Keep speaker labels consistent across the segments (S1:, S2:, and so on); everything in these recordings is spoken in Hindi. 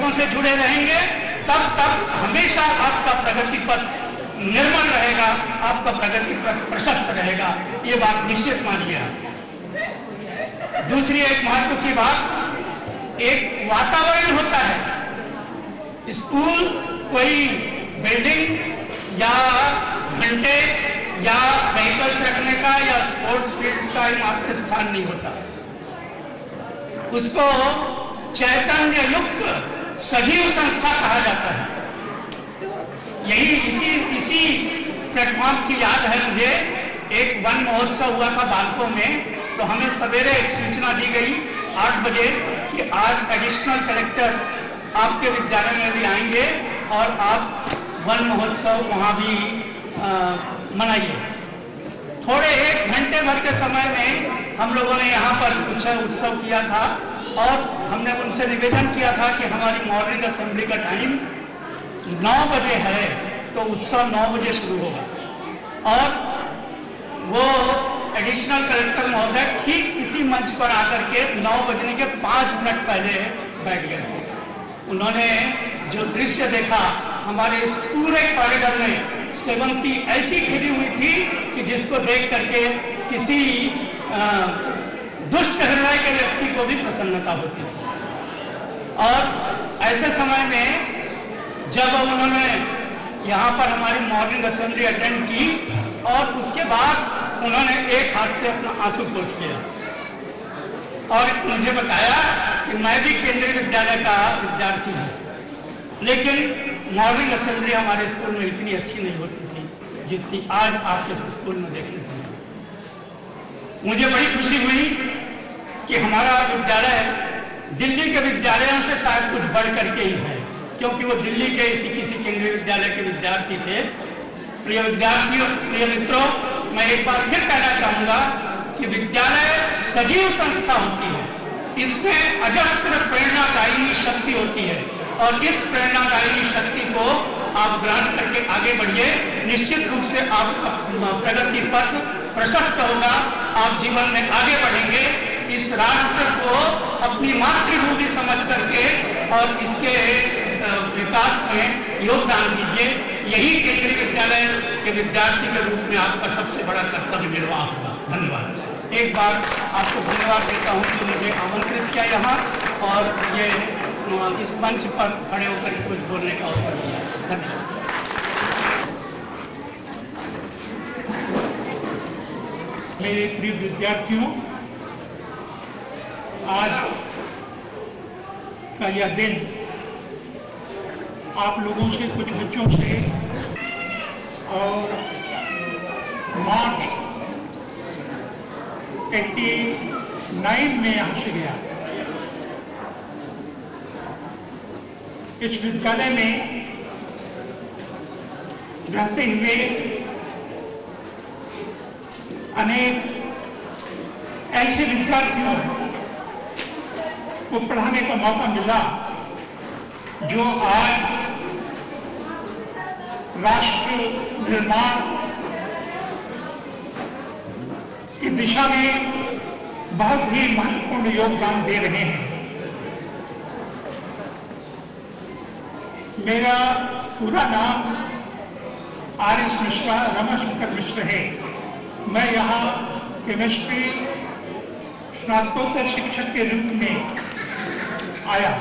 S1: शिक्षकों से जुड़े रहेंगे, तब तक हमेशा आपका प्रगति पथ निर्मल रहेगा, आपका प्रगति पथ प्रशस्त रहेगा। ये बात निश्चित मानिए। दूसरी एक महत्व की बात, एक वातावरण होता है। स्कूल कोई बिल्डिंग या घंटे या व्हीकल्स रखने का या स्पोर्ट्स फील्ड्स का मात्र स्थान नहीं होता। उसको चैतन्य युक्त सजीव संस्था कहा जाता है। यही इसी प्लेटफॉर्म की याद है मुझे। एक वन महोत्सव हुआ था बालकों में, तो हमें सवेरे एक सूचना दी गई 8 बजे कि आज एडिशनल कलेक्टर आपके विद्यालय में भी आएंगे और आप वन महोत्सव वहाँ भी मनाइए। थोड़े 1 घंटे भर के समय में हम लोगों ने यहाँ पर कुछ उत्सव किया था और हमने उनसे निवेदन किया था कि हमारी मॉर्निंग असेंबली का टाइम 9 बजे है, तो उत्सव 9 बजे शुरू होगा। और वो एडिशनल कलेक्टर महोदय ठीक इसी मंच पर आकर के 9 बजने के 5 मिनट पहले बैठ गए थे। उन्होंने जो दृश्य देखा, हमारे इस पूरे कॉरिडोर में सेवंती ऐसी खिली हुई थी कि जिसको देख करके किसी दुष्ट हृदय के व्यक्ति को भी प्रसन्नता होती थी। और ऐसे समय में जब उन्होंने यहाँ पर हमारी मॉर्निंग असेंबली अटेंड की और उसके बाद उन्होंने एक हाथ से अपना आंसू पोंछ लिया और मुझे बताया कि मैं भी केंद्रीय विद्यालय का विद्यार्थी हूँ, लेकिन मॉर्निंग असेंबली हमारे स्कूल में इतनी अच्छी नहीं होती थी जितनी आज आपके स्कूल में देखने को मिली। मुझे बड़ी खुशी हुई कि हमारा विद्यालय दिल्ली के विद्यालयों से शायद कुछ बढ़ करके ही है, क्योंकि वो दिल्ली के किसी केंद्रीय विद्यालय के विद्यार्थी थे। प्रिय विद्यार्थियों, प्रिय मित्रों, मैं एक बार फिर कहना चाहूंगा कि विद्यालय सजीव संस्था होती है। इसमें अजस्र प्रेरणादायी शक्ति होती है और इस प्रेरणादायी शक्ति को आप ग्रहण करके आगे बढ़िए। निश्चित रूप से आपका प्रगति पथ प्रशस्त होगा, आप जीवन में आगे बढ़ेंगे। इस राष्ट्र को अपनी मातृभूमि समझ करके और इसके विकास में योगदान दीजिए। यही केंद्रीय विद्यालय के विद्यार्थी के रूप में आपका सबसे बड़ा कर्तव्य निर्वाह होगा। धन्यवाद। एक बार आपको धन्यवाद देता हूँ कि मुझे आमंत्रित किया यहाँ और ये इस मंच पर खड़े होकर कुछ बोलने का अवसर दिया। धन्यवाद।
S2: मेरे प्रिय विद्यार्थियों, आज का यह दिन आप लोगों से, कुछ बच्चों से और मार्च 89 में यहाँ से गया। इस विद्यालय में रहते हुए अनेक ऐसे विद्यार्थियों को पढ़ाने का मौका मिला जो आज राष्ट्र निर्माण की दिशा में बहुत ही महत्वपूर्ण योगदान दे रहे हैं। मेरा पूरा नाम आर.एस. मिश्रा, रमाशंकर मिश्र है। मैं यहाँ केमिस्ट्री स्नातकोत्तर शिक्षक के रूप में आया।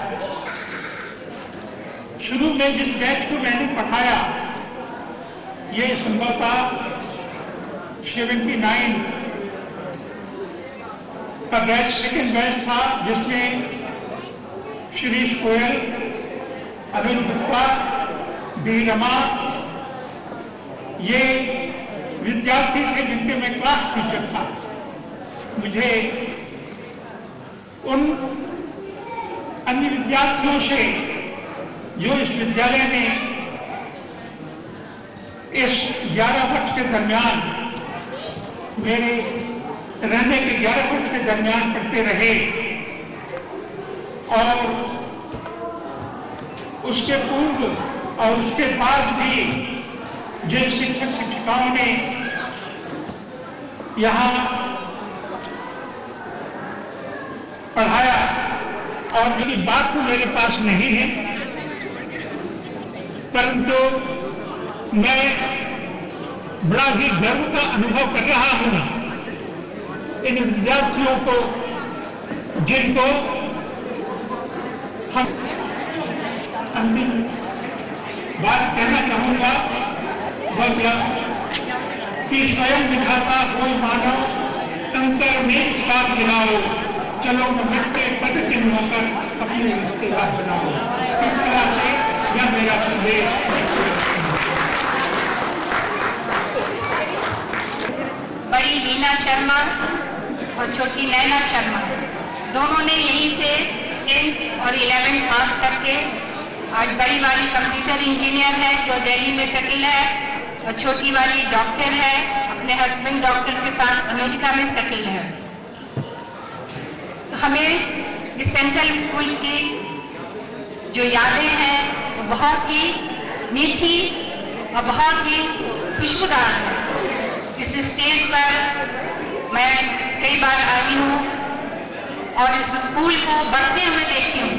S2: शुरू में जिस बैच को मैंने पढ़ाया, ये संभवतः 79 का बैच, सेकेंड बैच था, जिसमें शिरीष गोयल, अरुण गुप्ता, बी रमा, ये विद्यार्थी थे जिनके मैं क्लास टीचर था। मुझे उन अन्य विद्यार्थियों से जो इस विद्यालय में इस 11 वर्ष के दरमियान, मेरे रहने के 11 वर्ष के दरमियान पढ़ते रहे और उसके पूर्व और उसके बाद भी जिन शिक्षक शिक्षिकाओं ने यहाँ पढ़ाया, और मेरी बात तो मेरे पास नहीं है, परंतु मैं बड़ा ही गर्व का अनुभव कर रहा हूं इन विद्यार्थियों को जिनको हम अंतिम बात कहना चाहूंगा वह यह कि स्वयं विधाता हो मानव अंतर में साथ मिलाओ, चलो मिलते पद चिन्ह होकर अपने रिश्तेदार बनाओ। इस तरह से यह मेरा संदेश।
S3: बड़ी वीना शर्मा और छोटी नैना शर्मा दोनों ने यहीं से 10th और 11th पास करके आज बड़ी वाली कंप्यूटर इंजीनियर है जो दिल्ली में सेटल है और छोटी वाली डॉक्टर है, अपने हस्बैंड डॉक्टर के साथ अमेरिका में सेटल है। तो हमें इस सेंट्रल स्कूल की जो यादें हैं वो बहुत ही मीठी और बहुत ही खुशबूदार है। इस स्टेज पर मैं कई बार आई हूँ और इस स्कूल को बढ़ते हुए देखती हूँ।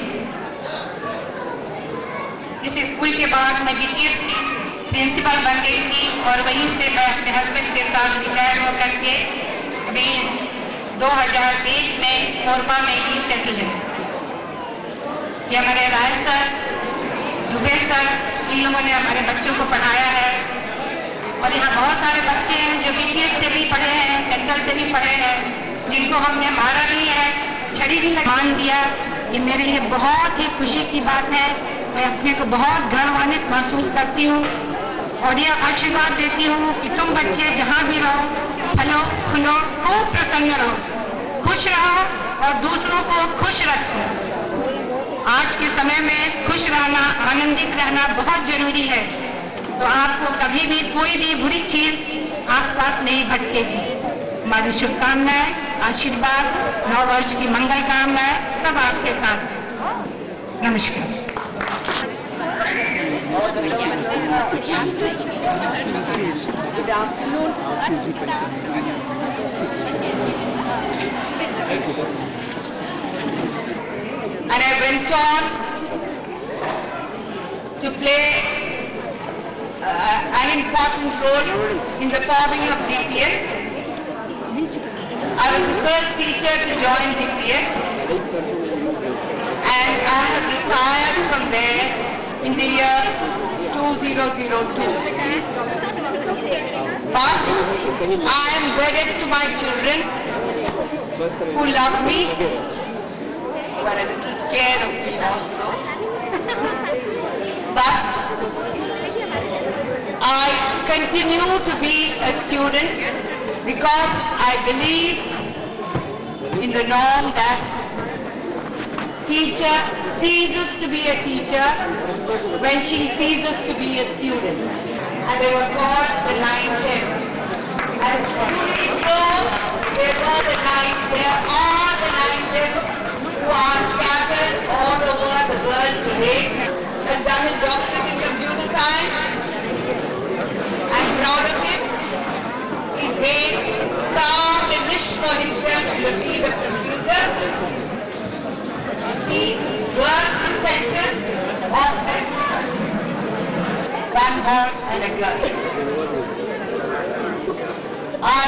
S3: इस स्कूल के बाद मैं BTS की प्रिंसिपल बन गई थी और वहीं से मैं अपने हस्बैंड के साथ रिटायर होकर के अभी 2001 में कोरबा में ही सेटल है। ये हमारे राय सर, दुबे सर, इन लोगों ने हमारे बच्चों को पढ़ाया है और यहाँ बहुत सारे बच्चे हैं जो BTS से भी पढ़े हैं, सेंट्रल से भी पढ़े हैं, जिनको हमने मारा नहीं है, छड़ी भी मान दिया। ये मेरे लिए बहुत ही खुशी की बात है। मैं अपने को बहुत गर्वान्वित महसूस करती हूँ और यह आशीर्वाद देती हूँ कि तुम बच्चे जहाँ भी रहो, फलो फूलो, खूब प्रसन्न रहो, खुश रहो और दूसरों को खुश रखो। आज के समय में खुश रहना, आनंदित रहना बहुत जरूरी है। तो आपको कभी भी कोई भी बुरी चीज आसपास नहीं भटकेगी। हमारी शुभकामनाएं, आशीर्वाद, नव वर्ष की मंगल कामनाएं सब आपके साथ है। नमस्कार। And I went on to play an important role in the forming of DPS. I was the first teacher to join DPS and I have retired from there in the year 2002. But I am wedded to my children who love me, but a little scared of me also. But I continue to be a student because I believe in the norm that teacher ceases to be a teacher when she ceases to be a student. And they were called the 9 Gems. And truly so, they are the 9 Gems who are scattered all over the world today. Has done his doctorate in computer science. I'm proud of him. He's made carved and wished for himself in the field of computer. He works in Texas, Austin, one boy and a girl. I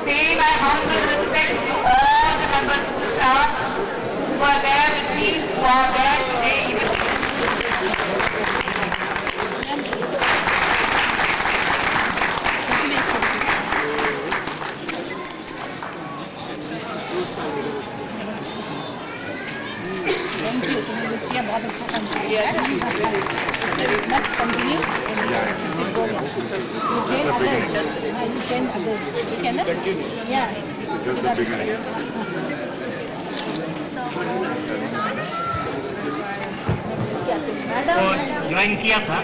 S3: pay my humble respects to all the members of the staff who were there with me, who are there today even.
S4: बहुत अच्छा काम किया है। बस कंटिन्यू ठीक है ना? या
S1: तो ज्वाइन किया था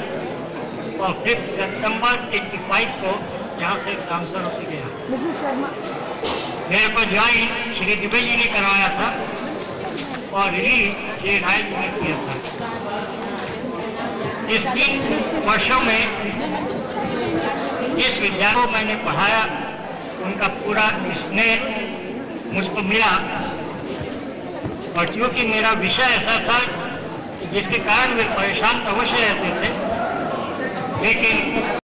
S1: और 5 सितंबर 85 को यहाँ से ट्रांसफर होकर गया। मेरे को ज्वाइन श्री दुबे जी ने करवाया था और रिलीज श्री राय जी ने किया था। इस 3 वर्षों में जिस विद्यालय को मैंने पढ़ाया उनका पूरा स्नेह मुझको मिला और क्योंकि मेरा विषय ऐसा था
S2: जिसके कारण वे परेशान अवश्य रहते थे, लेकिन